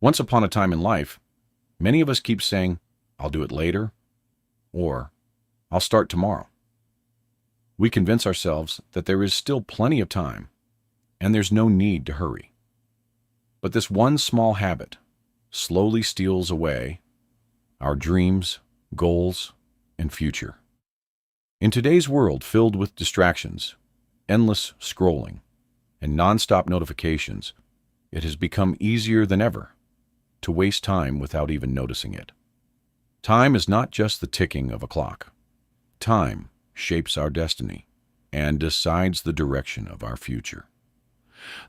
Once upon a time in life, many of us keep saying, I'll do it later, or I'll start tomorrow. We convince ourselves that there is still plenty of time and there's no need to hurry. But this one small habit slowly steals away our dreams, goals, and future. In today's world filled with distractions, endless scrolling, and nonstop notifications, it has become easier than ever to waste time without even noticing it. Time is not just the ticking of a clock. Time shapes our destiny and decides the direction of our future.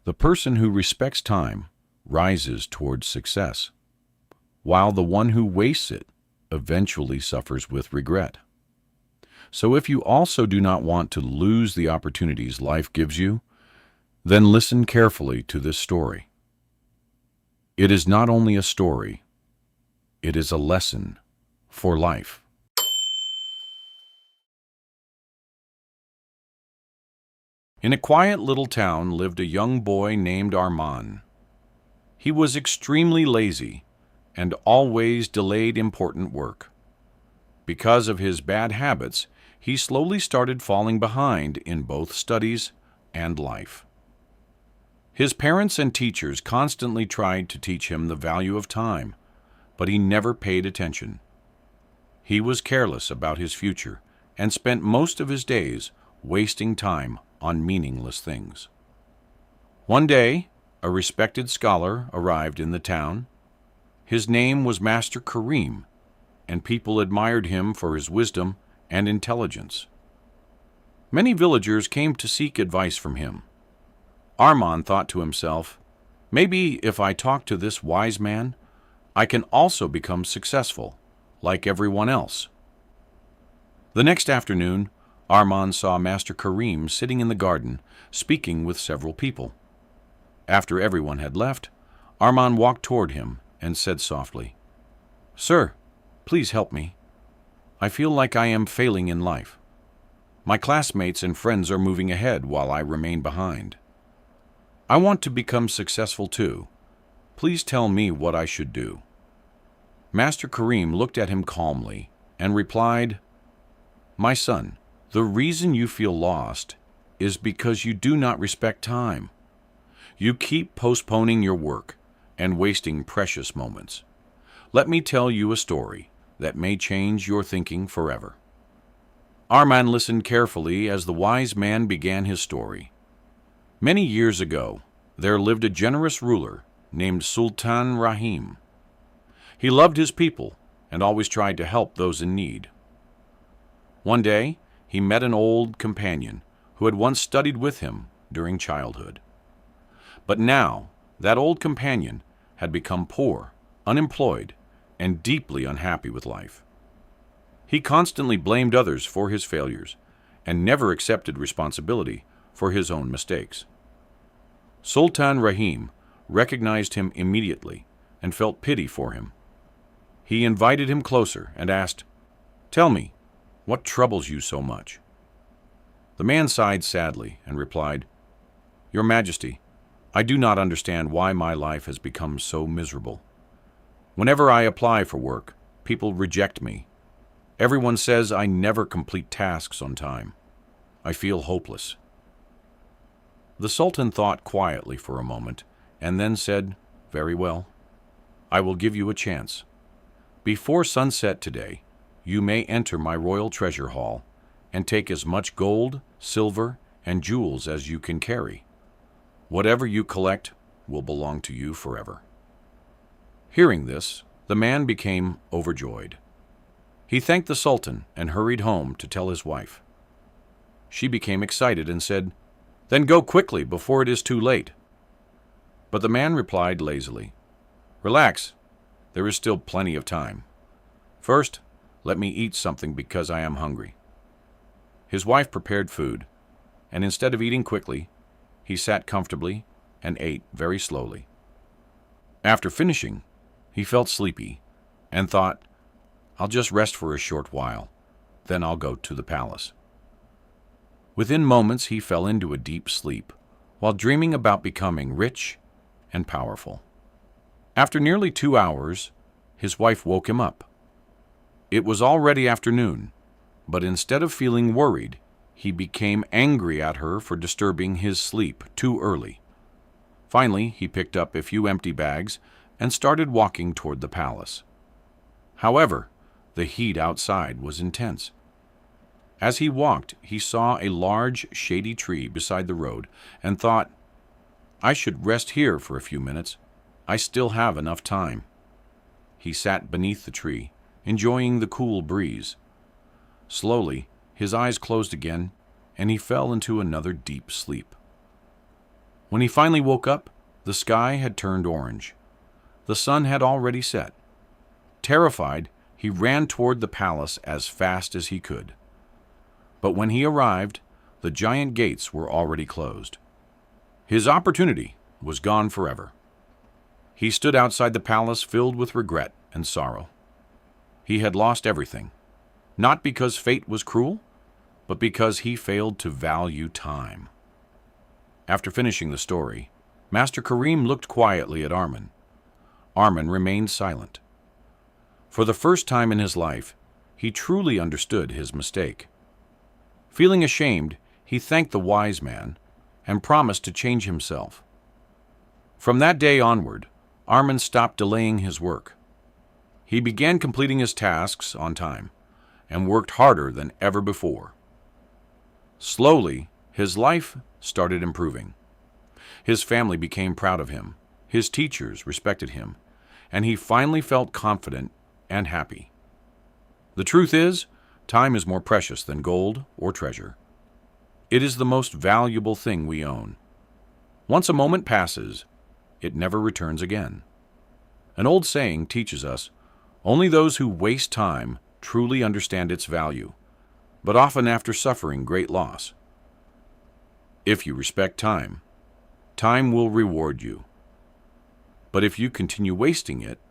The person who respects time rises towards success, while the one who wastes it eventually suffers with regret. So if you also do not want to lose the opportunities life gives you, then listen carefully to this story. It is not only a story, it is a lesson for life. In a quiet little town lived a young boy named Armand. He was extremely lazy and always delayed important work. Because of his bad habits, he slowly started falling behind in both studies and life. His parents and teachers constantly tried to teach him the value of time, but he never paid attention. He was careless about his future and spent most of his days wasting time on meaningless things. One day, a respected scholar arrived in the town. His name was Master Kareem, and people admired him for his wisdom and intelligence. Many villagers came to seek advice from him. Armand thought to himself, maybe if I talk to this wise man, I can also become successful, like everyone else. The next afternoon, Armand saw Master Kareem sitting in the garden, speaking with several people. After everyone had left, Armand walked toward him and said softly, "Sir, please help me. I feel like I am failing in life. My classmates and friends are moving ahead while I remain behind. I want to become successful too. Please tell me what I should do." Master Kareem looked at him calmly and replied, "My son, the reason you feel lost is because you do not respect time. You keep postponing your work and wasting precious moments. Let me tell you a story that may change your thinking forever." Armand listened carefully as the wise man began his story. Many years ago, there lived a generous ruler named Sultan Rahim. He loved his people and always tried to help those in need. One day, he met an old companion who had once studied with him during childhood. But now, that old companion had become poor, unemployed, and deeply unhappy with life. He constantly blamed others for his failures and never accepted responsibility for his own mistakes. Sultan Rahim recognized him immediately and felt pity for him. He invited him closer and asked, "Tell me, what troubles you so much?" The man sighed sadly and replied, "Your Majesty, I do not understand why my life has become so miserable. Whenever I apply for work, people reject me. Everyone says I never complete tasks on time. I feel hopeless." The Sultan thought quietly for a moment and then said, "Very well. I will give you a chance. Before sunset today, you may enter my royal treasure hall and take as much gold, silver, and jewels as you can carry. Whatever you collect will belong to you forever." Hearing this, the man became overjoyed. He thanked the Sultan and hurried home to tell his wife. She became excited and said, "Then go quickly before it is too late." But the man replied lazily, "Relax, there is still plenty of time. First, let me eat something because I am hungry." His wife prepared food, and instead of eating quickly, he sat comfortably and ate very slowly. After finishing, he felt sleepy and thought, "I'll just rest for a short while, then I'll go to the palace." Within moments, he fell into a deep sleep while dreaming about becoming rich and powerful. After nearly 2 hours, his wife woke him up. It was already afternoon, but instead of feeling worried, he became angry at her for disturbing his sleep too early. Finally, he picked up a few empty bags and started walking toward the palace. However, the heat outside was intense. As he walked, he saw a large, shady tree beside the road and thought, "I should rest here for a few minutes. I still have enough time." He sat beneath the tree, enjoying the cool breeze. Slowly, his eyes closed again, and he fell into another deep sleep. When he finally woke up, the sky had turned orange. The sun had already set. Terrified, he ran toward the palace as fast as he could. But when he arrived, the giant gates were already closed. His opportunity was gone forever. He stood outside the palace filled with regret and sorrow. He had lost everything, not because fate was cruel, but because he failed to value time. After finishing the story, Master Kareem looked quietly at Armin. Armin remained silent. For the first time in his life, he truly understood his mistake. Feeling ashamed, he thanked the wise man and promised to change himself. From that day onward, Armin stopped delaying his work. He began completing his tasks on time and worked harder than ever before. Slowly, his life started improving. His family became proud of him, his teachers respected him, and he finally felt confident and happy. The truth is, time is more precious than gold or treasure. It is the most valuable thing we own. Once a moment passes, it never returns again. An old saying teaches us, only those who waste time truly understand its value, but often after suffering great loss. If you respect time, time will reward you. But if you continue wasting it,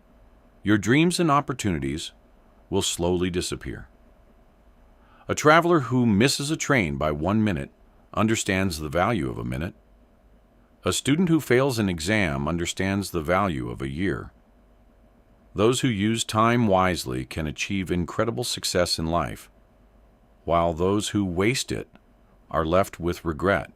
your dreams and opportunities will slowly disappear. A traveler who misses a train by 1 minute understands the value of a minute. A student who fails an exam understands the value of a year. Those who use time wisely can achieve incredible success in life, while those who waste it are left with regret